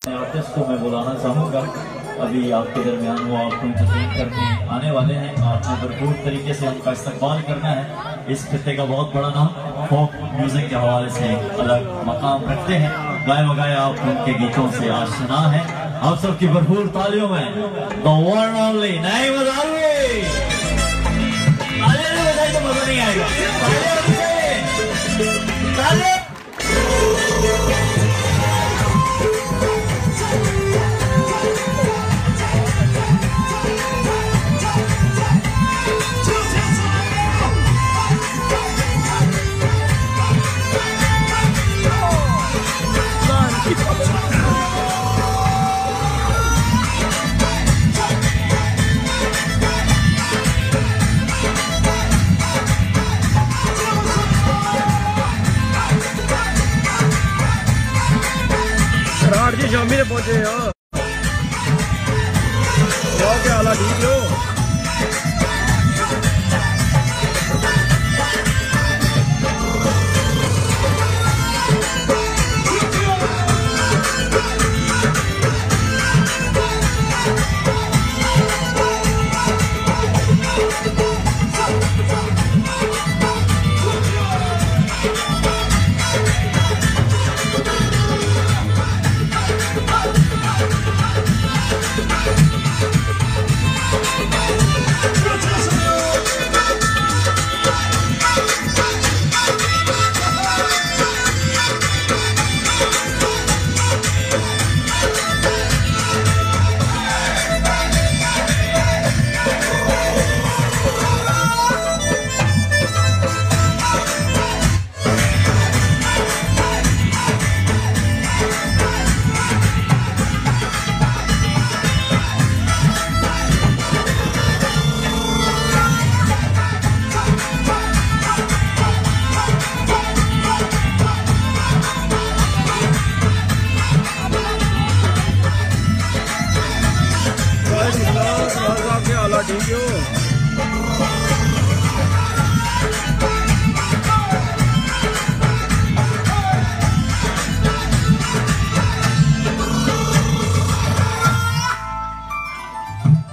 Artist को मैं बुलाना चाहूँगा, अभी आपके दरमियान वो आपको इंटरटेन करने आने वाले हैं। आपने भरपूर तरीके से उनका इस्तकबाल करना है। इस खित्ते का बहुत बड़ा नाम फोक म्यूजिक के हवाले से अलग मकाम रखते हैं। गाए बगाए आप उनके गीतों से आशना है। आप सबकी भरपूर तालियों में द वन ओनली नहीं बजाओगे, तालियां बजाई तो मजा नहीं आएगा। तालियां जी शामी पहुंचे यार, क्या हाल ठीक हो?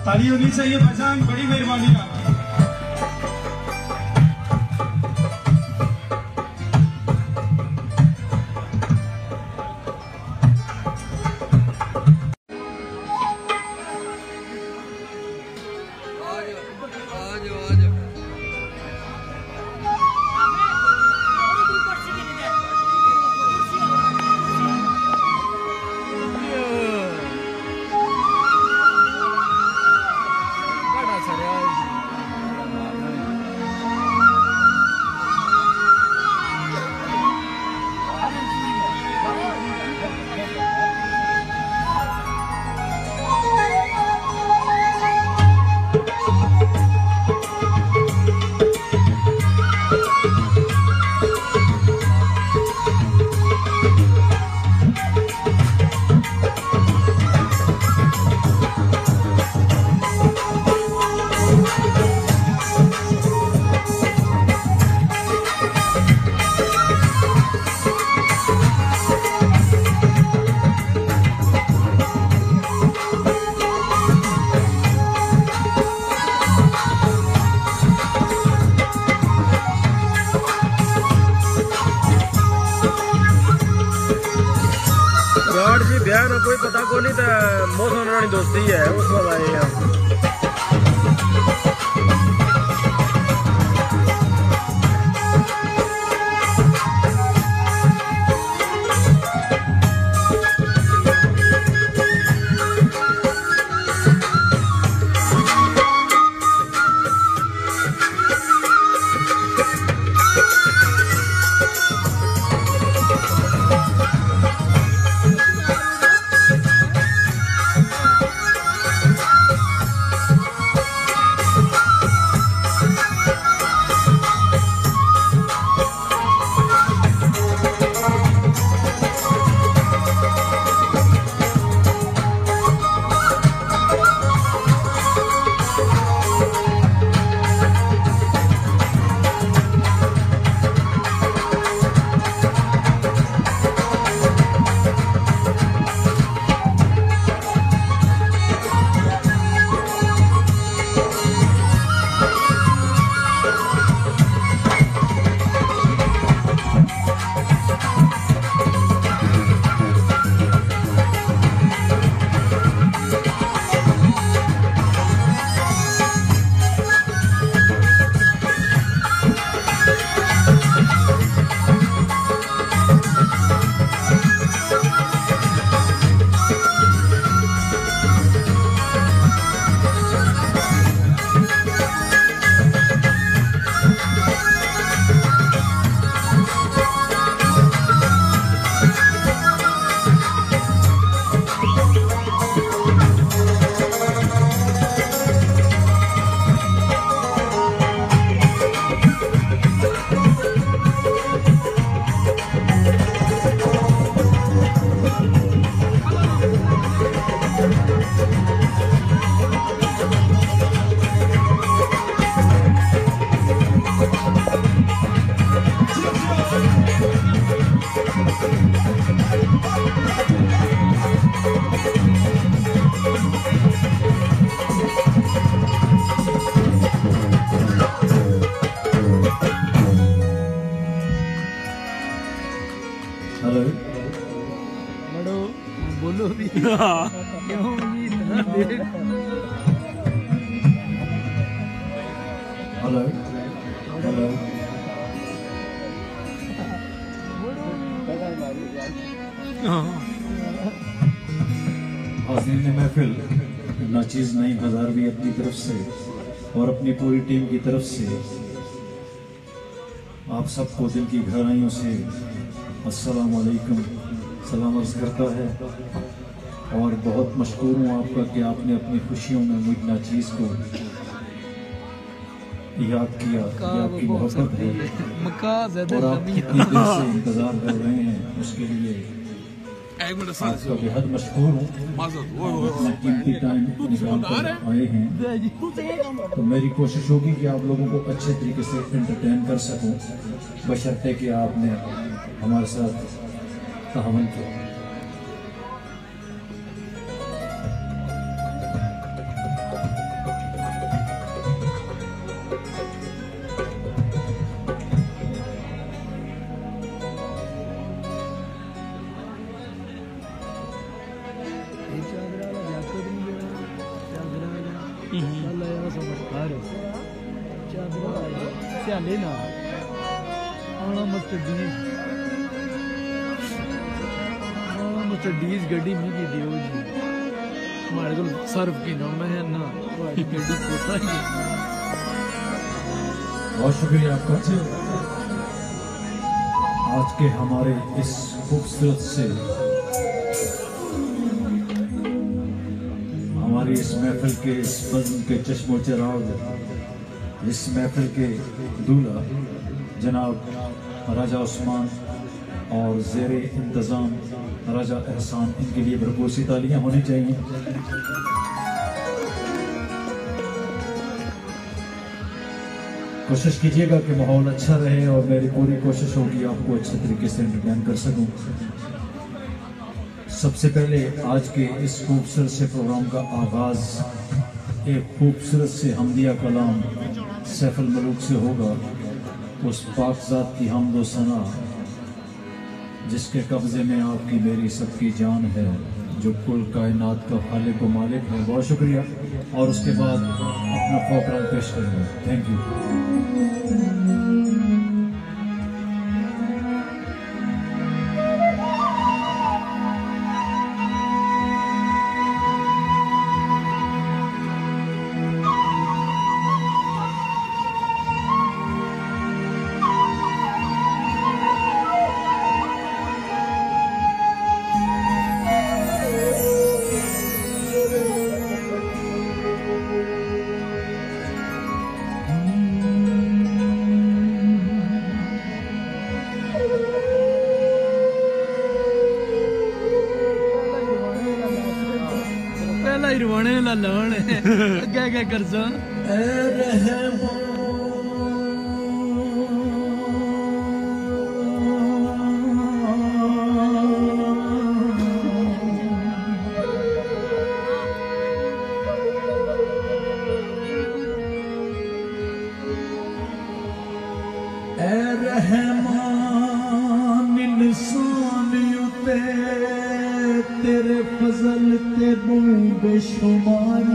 ताली होनी चाहिए भाईजान, बड़ी मेहरबानी आपकी। ब्याह का कोई पता को नहीं, तो मौसम रानी दोस्ती है उस वाला आए हैं। बोलो भी क्यों भी इतना देर। हेलो हेलो हाज़रीन महफिल, नाचीज़ नईम हज़ारवी अपनी तरफ से और अपनी पूरी टीम की तरफ से आप सबको दिल की गहराइयों से अस्सलाम वालेकुम सलाम अर्ज़ करता है। और बहुत मशकूर हूँ आपका कि आपने अपनी खुशियों में मुझ नाचीज़ को याद किया। आपकी मोहब्बत है और आप कितनी देर से इंतज़ार कर रहे हैं, उसके लिए आपका बेहद मशहूर हूँ। अपना कीमती टाइम निकाल कर आए हैं, तो मेरी कोशिश होगी कि आप लोगों को अच्छे तरीके से एंटरटेन कर सकूं, बशर्ते कि आपने हमारे साथ तावन किया। डीज गड्डी में की दियो जी हमारे को सर्व की ना मैं ना गड्डी कोता ही। बहुत शुक्रिया आपका आज के हमारे इस खूबसूरत से हमारी इस महफिल के इस बज़्म के चश्मो चिराग, इस महफिल के दूल्हा जनाब राजा उस्मान और ज़ेरे इंतज़ाम राजा एहसान, इनके लिए भरपूर सी तालियां होनी चाहिए। कोशिश कीजिएगा कि माहौल अच्छा रहे और मेरी पूरी कोशिश होगी आपको अच्छे तरीके से एंटरटेन कर सकूं। सबसे पहले आज के इस खूबसूरत से प्रोग्राम का आगाज़ एक खूबसूरत से हमदिया कलाम सैफुल मलूक से होगा। उस पाकज़ात की हम्द व सना जिसके कब्ज़े में आपकी मेरी सबकी जान है, जो कुल कायनात का खालिक व मालिक है। बहुत शुक्रिया। और उसके बाद अपना फ़ौक़रान पेश करेंगे। Thank you. रवाने ला लाने क्या क्या कर सा तेरे फजल ते बेशुमार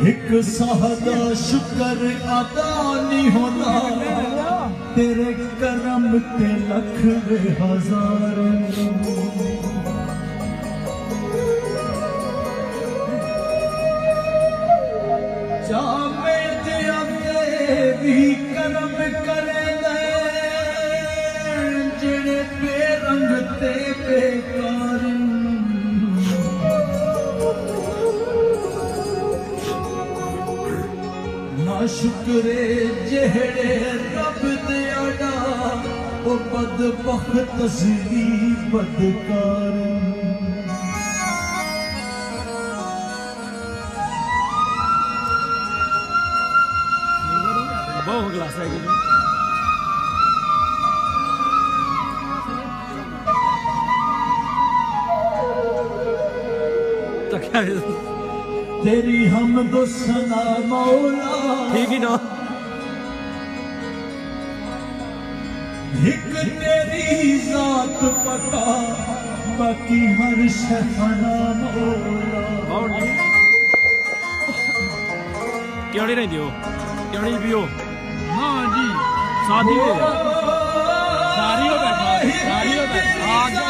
एक साहदा शुक्र अदा नहीं होना, तेरे करम ते लख हजार। भी करम करे जेड़े बेरंग ते बेकार, ना शुक्रे जेड़े रब दे अड़ा ओ बदबख्त सी बदकार। बहुत क्लास है तो क्या तेरी हमद सना मौला ठीक ही ना एक तेरी जात पता बाकी हर शहना मौला क्यों नहीं दियो क्यों नहीं पियो हाँ जी शादी हो सारी हो बैठा सारी हो बैठा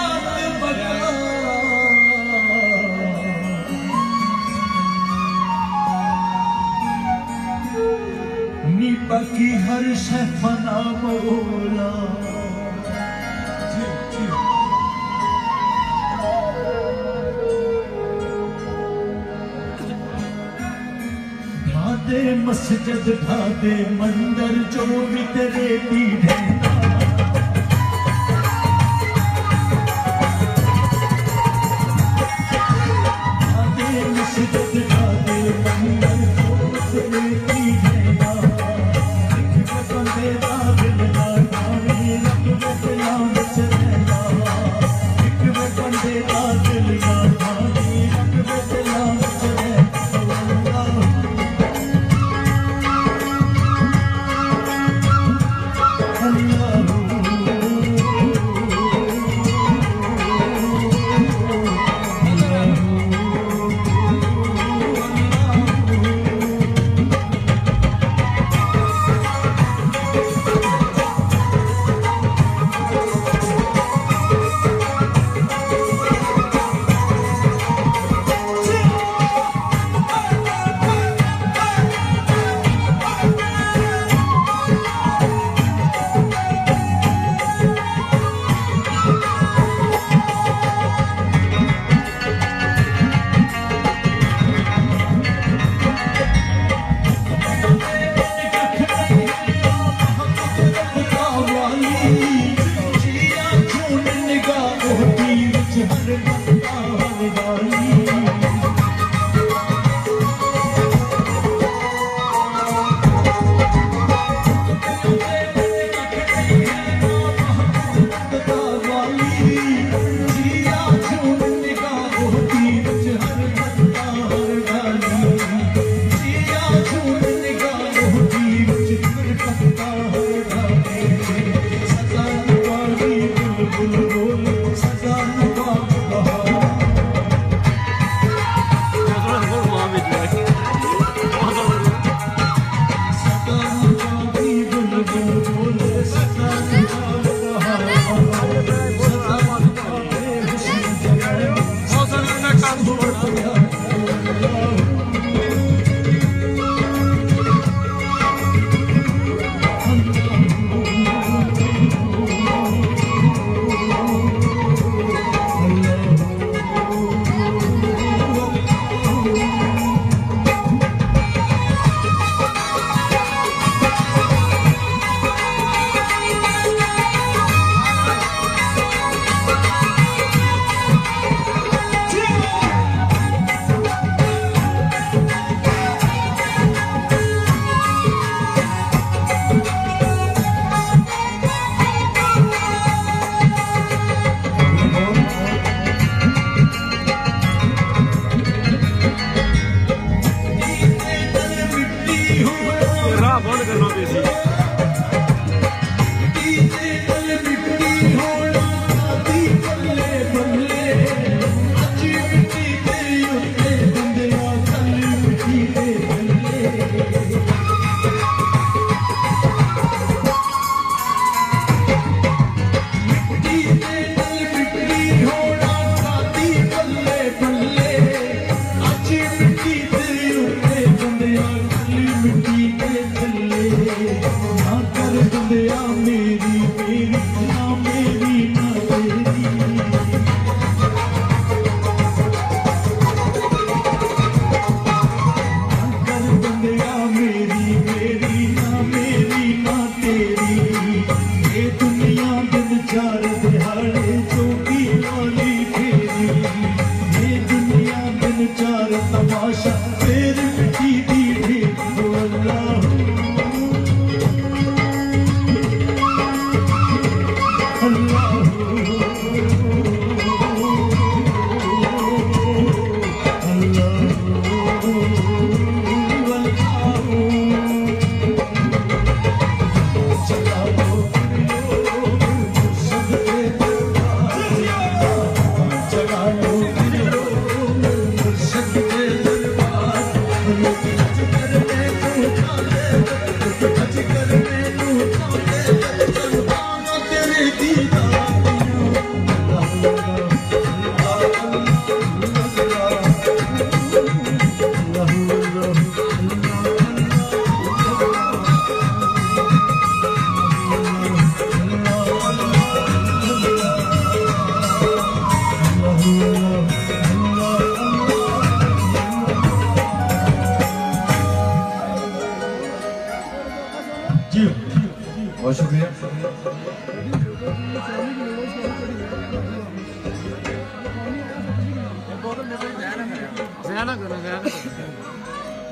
नी बाकी हर शहना मौला ढादे मस्जिद ढादे मंदिर जो भी तेरे पीढ़े ढादे मस्जिद ढादे मंदिर जो तेरे पीढ़े एक बंदे दा दिल ना ढावे रब दे नाम चलेगा एक बंदे दा दिल ना ढावे रब दे नाम चलेगा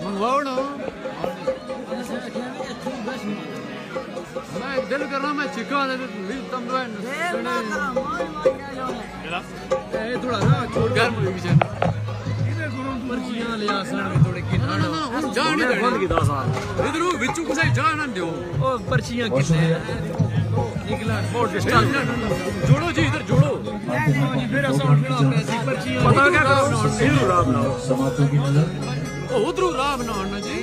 मंगवाओ ना मैं दिल कर रहा मैं चिका दे तम थोड़ा ना छोड़ गर्म हो गई पर्चियां ले आसन थोड़े की ना जाने बंद की 10 साल इधर विचू कुछ जान दो ओ पर्चियां कितने निकला बोर्ड के स्टार्ट जोड़ो जी इधर जोड़ो फिर ऐसा पैसे पर्चियां पता क्या काम इधर राम ना समातों की नजर उधर राम ना जी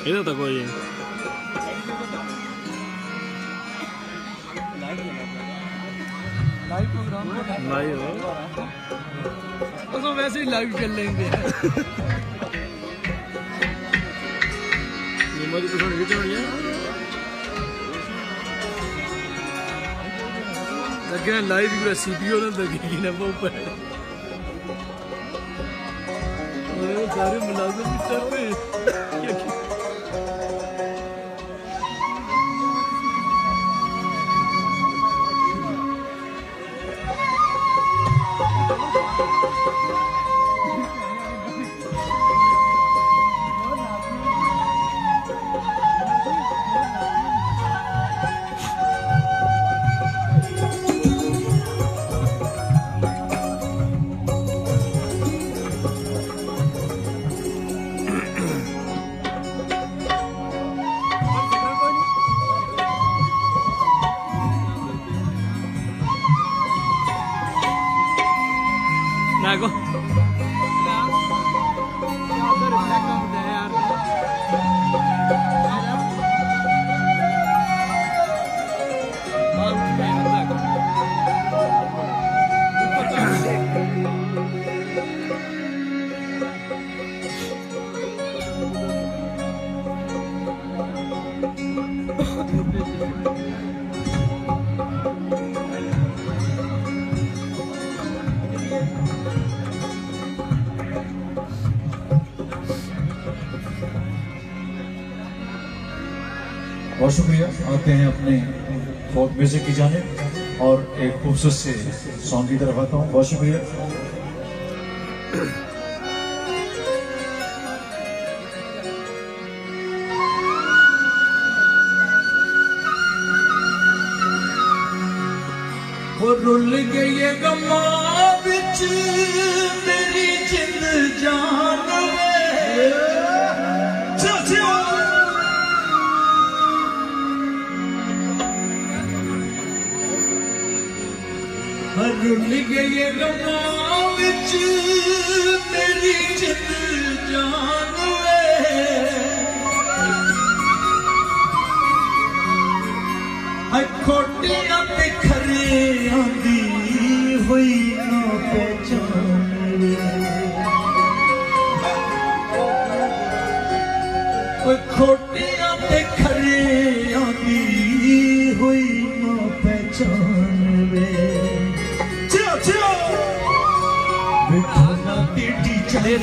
इधर तक कोई लाइव प्रोग्राम लाइव तो वैसे ही लाइव चल लेंगे ये मुझे तो थोड़ी खिंचवानी है लगे लाइव की सीपीयू ने लगेगी ना वो ऊपर सारे मुलाजिम चल रहे Nago. बहुत शुक्रिया। आते हैं अपने फोक म्यूजिक की जाने और एक खूबसूरत से सॉन्ग की तरफ आता हूँ। बहुत शुक्रिया। वो रुल गई गमा विच मेरी जिंद जान रुल गई गमा विच मेरी जिंद जान खोटियां ते खरियां दी हुई ना पहचान खोटियां ते खरियां दी हुई ना पहचान वे बिठाना तेरी चले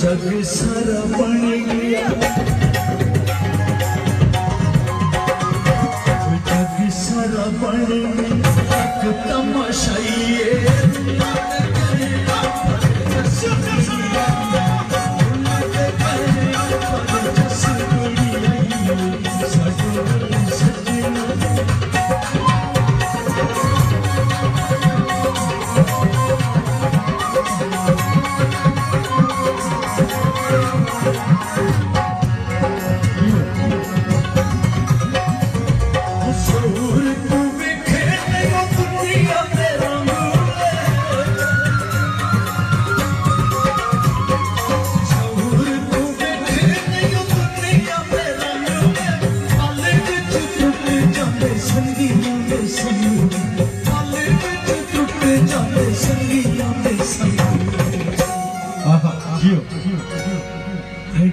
जग सारा बन गया जग सारा बन गया तमाशाई है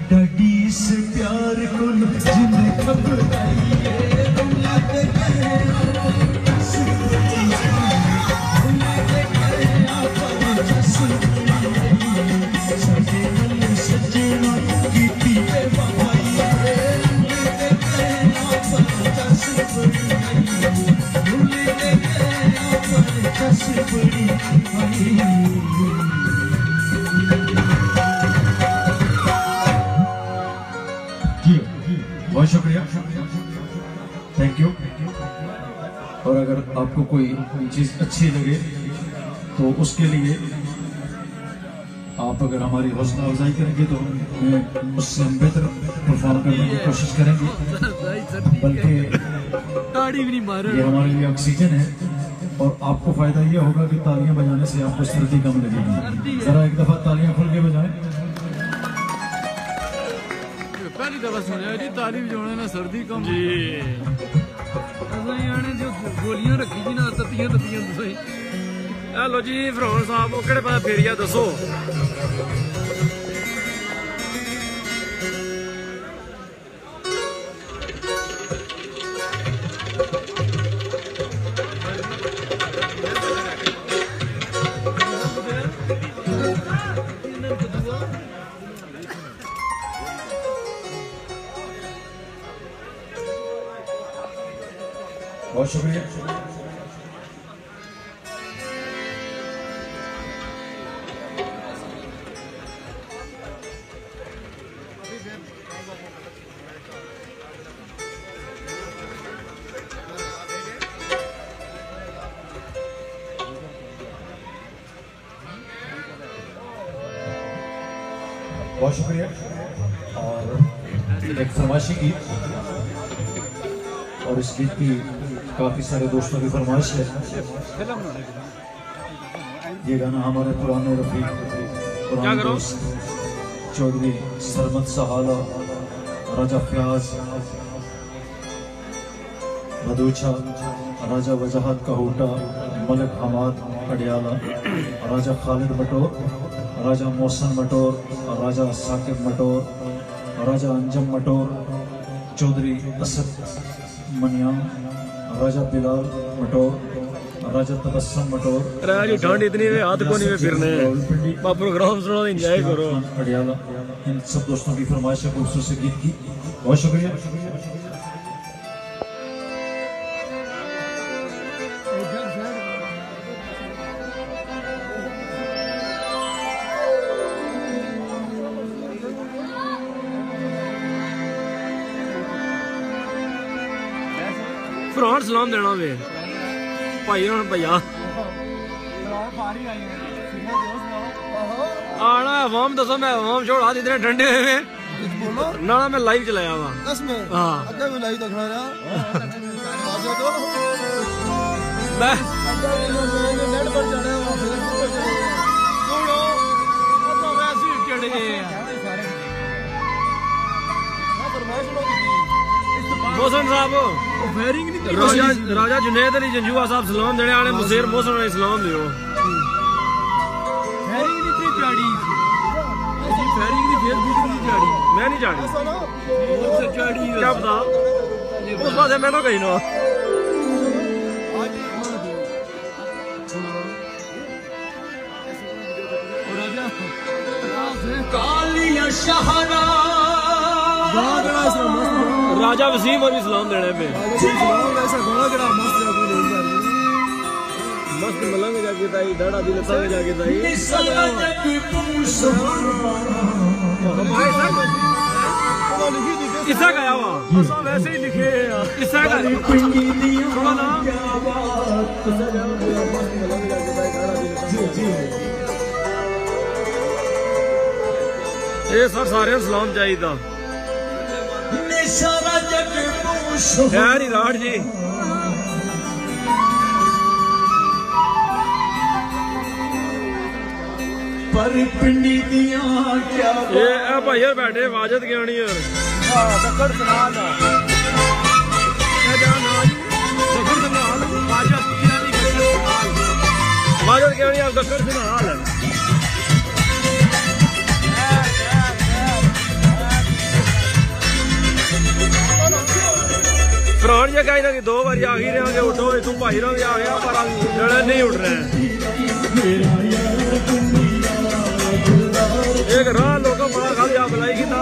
डडी से प्यार को जिन्हें खबर बहुत शुक्रिया, थैंक यू। और अगर आपको कोई चीज़ अच्छी लगे तो उसके लिए आप अगर हमारी हौसला अफजाई करेंगे तो उससे हम बेहतर परफॉर्म करने की कोशिश करेंगे। बल्कि ये हमारे लिए ऑक्सीजन है और आपको फायदा ये होगा कि तालियां बजाने से आपको सर्दी कम लगेगी। जरा एक दफा तालियां खुल के बजाएं। पहली दफा सुनिया जी ताली बजाने ना सर्दी कम जी। आने जो गोलियां रखी जी ना तत्तियां तत्तियां तुसाई। हेलो जी फरौन साहब वो केड़े पासे फेरिया दसो। बहुत शुक्रिया। बहुत शुक्रिया। और एक फरमाइशी गीत, और इस गीत की काफी सारे दोस्तों की फरमाइश है। ये गाना हमारे पुराने रफीक, पुराने दोस्त चौधरी सरमत सहाला, राजा फयाज बदूचा, राजा वजाहत कहूटा, मलिक हमाद अडियाला, राजा खालिद मटोर, राजा मोहसन मटोर, राजा साकिब मटोर, राजा अंजम मटोर, चौधरी असद मनिया, राजा बिलाल मटोर, राजा तबस्सुम मटोर। राजा ठंड इतनी है हाथ को नहीं फिरने बा प्रोग्राम सुनो एंजॉय करो। अडियाला, इन सब दोस्तों की फरमाइश है खूबसूरत से गीत की। बहुत शुक्रिया। फरौन सलाम देना वे भाई हूं भैया आना अवाम दसो। मैं अवाम छोड़ हाथ इतने ठंडे हुए में ना मैं लाइव चलाया हुआ। हाँ मोहसन साहब राजा जुनेद अली जंजुआ साहब सलाम देने वाले मुसेर मोहसन ने सलाम दियो। मैं नहीं चाड़ी क्या पता उस पास मैं तो कहीं ना राजा वसीम और भी सलाम देने पे मस्त मलंग जाके ताई डाड़ा दिल तंग जाके ताई किस्सा गया हुआ वैसे ही लिखे किस्सा का थोड़ा ना ये सर सारे सलाम चाहिए यार राठ जी पर पिंडी दिया क्या ये भाई यार बैठे वाजद ज्ञानी यार दक्कड़ सुना ना क्या जाना दक्कड़ सुना वाजद क्या नहीं आपका कर सुना हाल है प्राण जगह इन्हों की 2 बार आ ही रहे उठो तू भाई भी आ गया पर जड़े नहीं उठ रहे एक राह लोगों बड़ा खाली आप बुलाएगी ना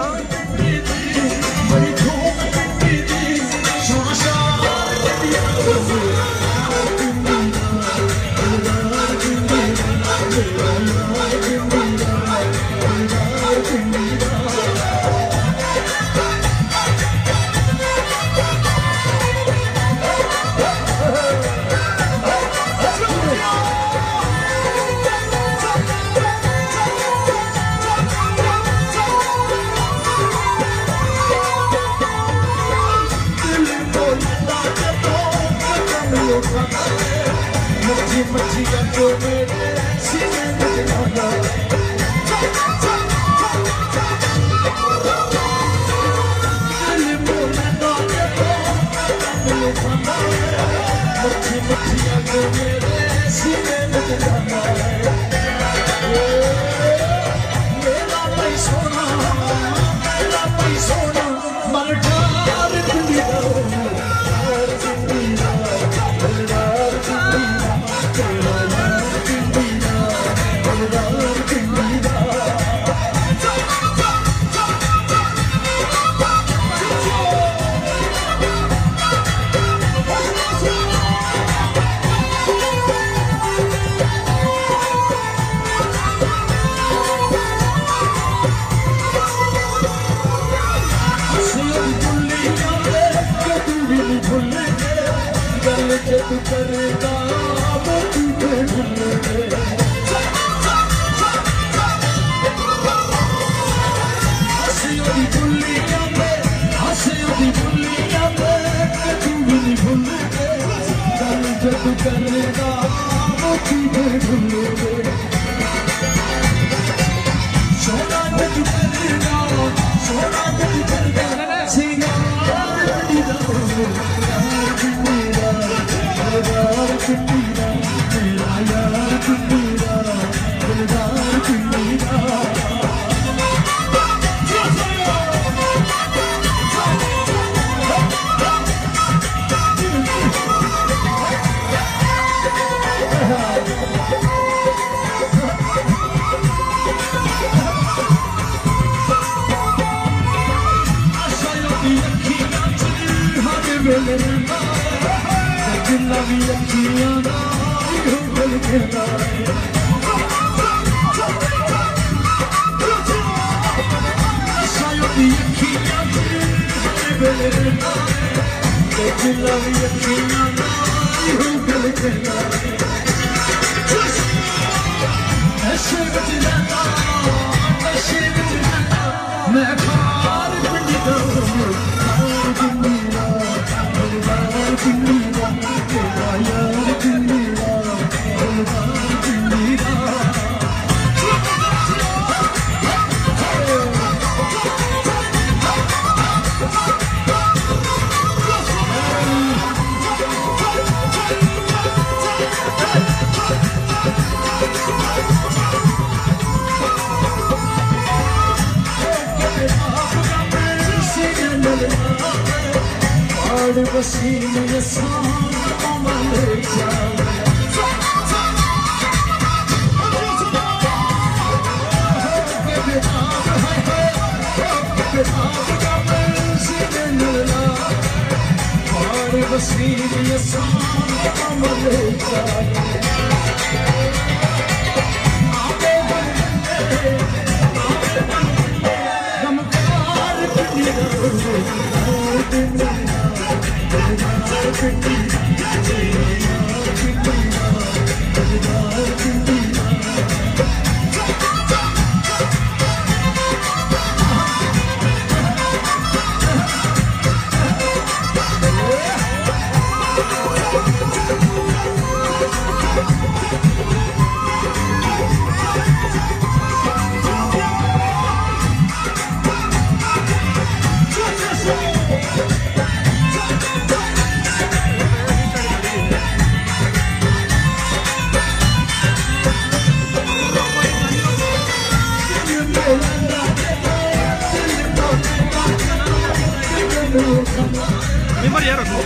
निमर यार रखो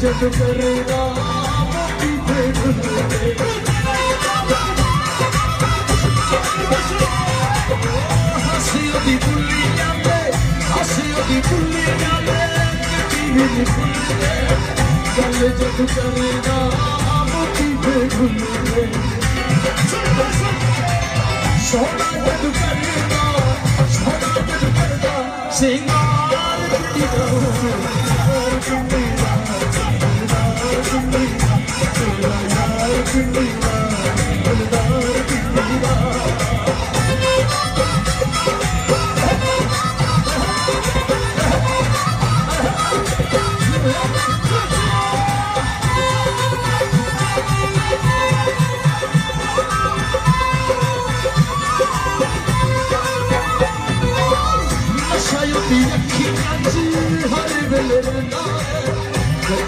जब करेगा हंसियों दी बुल्लियां में हंसियों दी बुल्लियां में गल जब करेगा मोती पे घुले सोना जब करेगा सोना जब करेगा सिंगार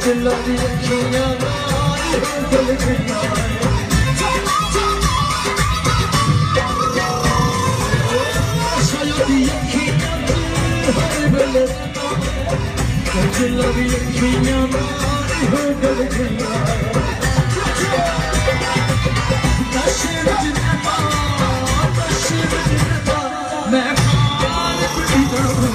चला दी अखियां दिल खिला शायद अखियां हर वेले चला दी अखियां दिल खिला नशे में जिंदा मैं खान पी जाऊं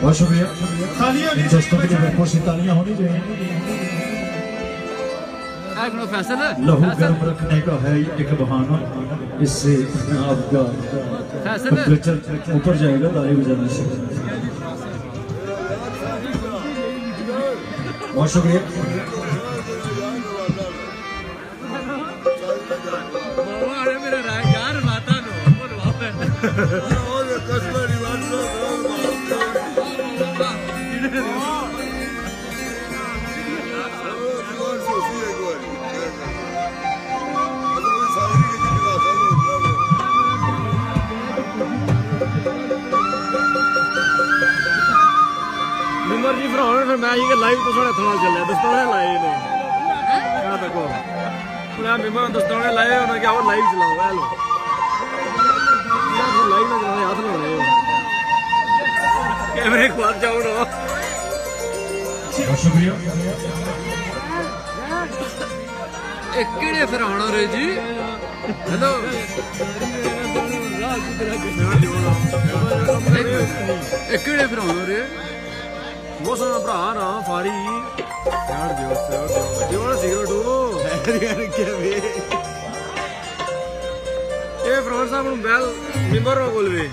बहुत शुक्रिया दोस्तों के लिए बहुत सी तालियां होनी चाहिए। लहू गर्म रखने का है एक बहाना, इससे आपका टेम्परेचर ऊपर जाएगा ताली बजाने से। बहुत शुक्रिया। निमर जी फिर फिर मैं ये लाइव तो थोड़ा थोड़ा चल दोस्तों ने लाए ने क्या देखो पूरा निमर दोस्तों ने लाए उन्होंने क्या वो लाइव चलाओ हेलो लाइव ना चलाओ हाथ में रहे कैमरे को हाथ जाओ ना। बहुत शुक्रिया। एक केड़े फिर आना रे जी हेलो एक केड़े फिर आना रे वो सुना भरा ना फारी यार दियो सिगरेट ये फ्रॉड साहब बैल मेंबर हो बोल वे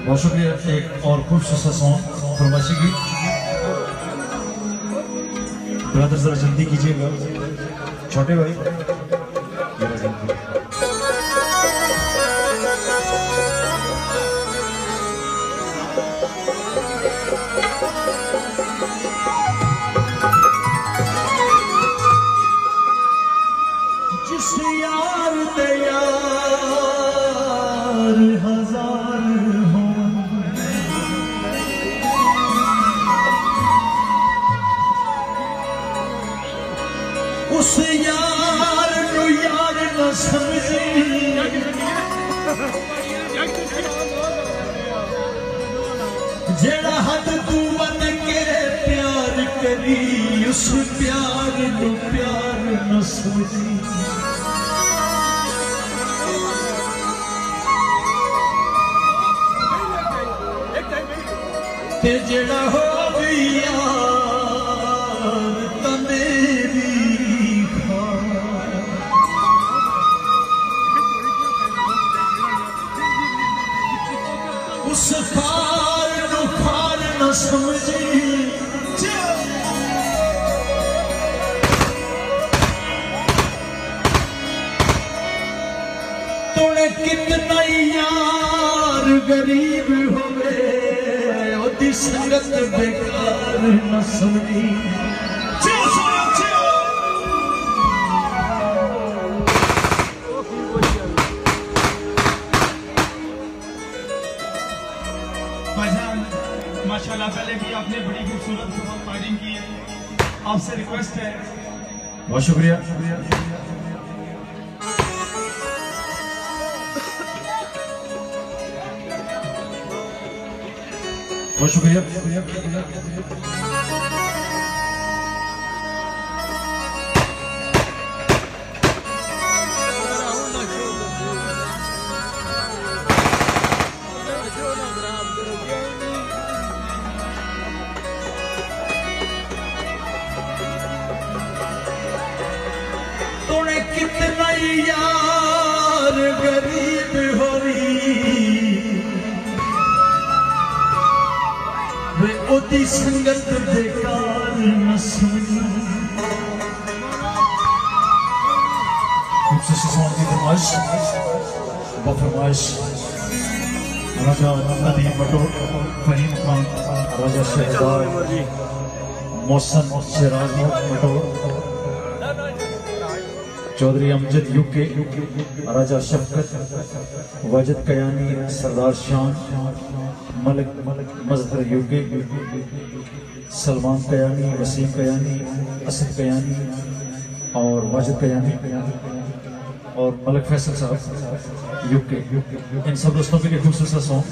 बहुत शुक्रिया। एक और खूबसूरत सॉन्ग फरमाइशी की ब्रदर जरा जल्दी कीजिएगा छोटे भाई। जिस यार दे यार हजार हो उस यार नु यार न समझी जेड़ा हद तू बन के प्यार करी उस प्यार नु प्यार न समझी ते जेड़ा हो गया तमेरी उस खार नु खार न समझी तूने कितना यार गरीब हो गए संगत बेकार न समझी। भाईजान माशाल्लाह पहले भी आपने बड़ी खूबसूरत फायरिंग की है, आपसे रिक्वेस्ट है। बहुत शुक्रिया। बहुत शुक्रिया। तूने कितना यार गरीब हो ओदी संगत बेकार न समझी। खूबसूरत की फरमाइश राजा नदीम बटोर, फहीम खान, राजा शहजाद, मोहसन सिराज बटोर, चौधरी अमजद यूके, राजा शफकत, वाजिद कयानी, सरदार शान, मलिक मजहर यूके, सलमान कयानी, वसीम कयानी, असद कयानी और वाजिद कयानी और मलिक फैसल साहब यूके। इन सब दोस्तों के लिए खूबसूरत सॉन्ग।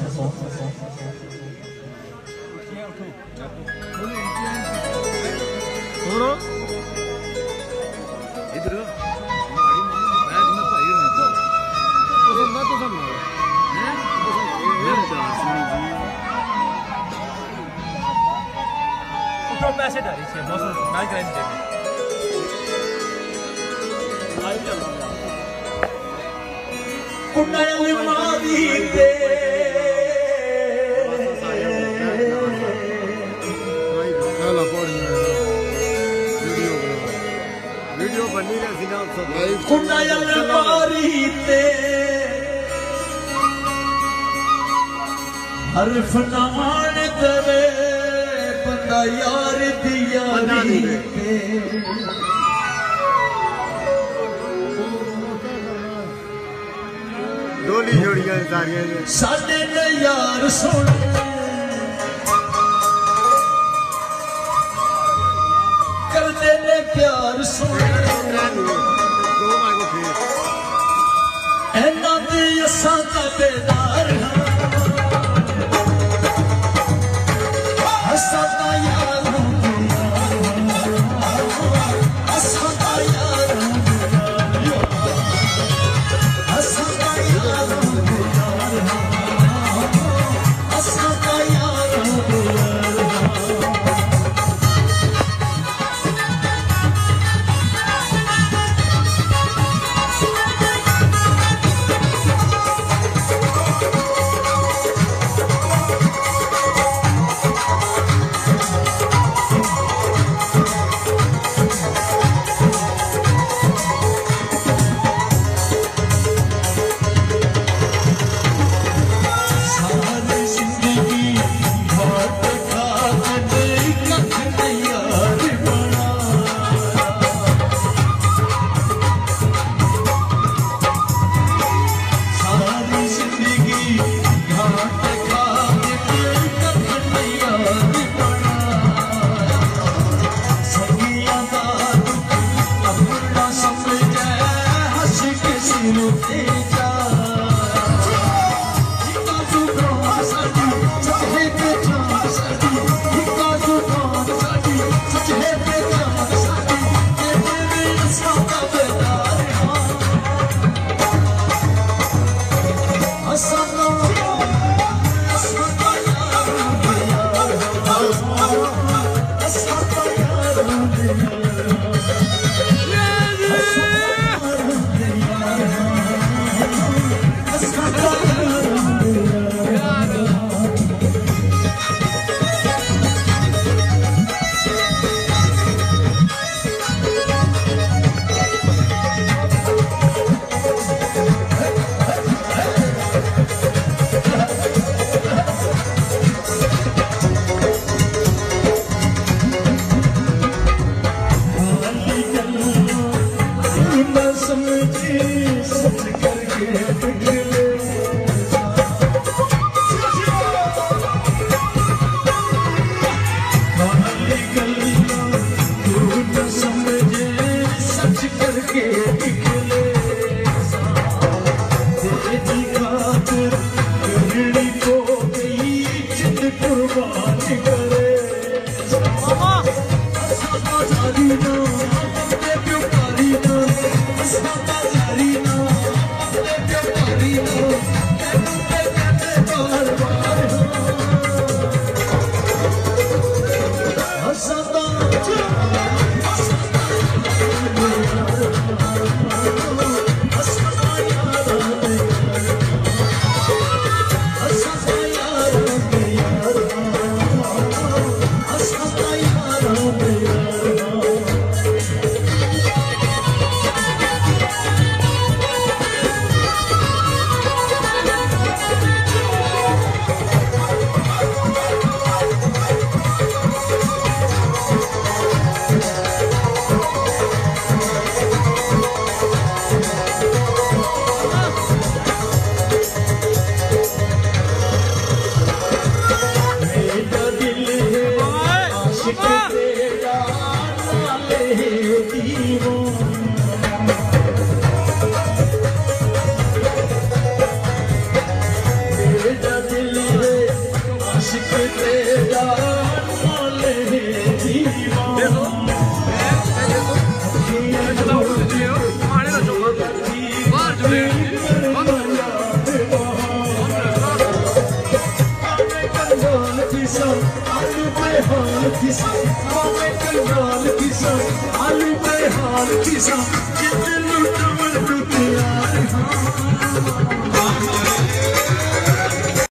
पैसे डाली से मौसम मैच कराएंगे कुंडल मारी दे वीडियो बनी रही कुंडल मारी दे हरफ नान करे बंदा यार दिया डोली जोड़ियां सारियां साडे ने यार सुन करदे ने प्यार सुन ऐना दी असां दा बेदार असां दा यार असां दा यार असां दा यार असां दा यार आशिक तेरा नाले दीवाना तेरा दिल है आशिक तेरा नाले दीवाना आलू पे हाल किसा जितने लुटवर तू तैयार हाँ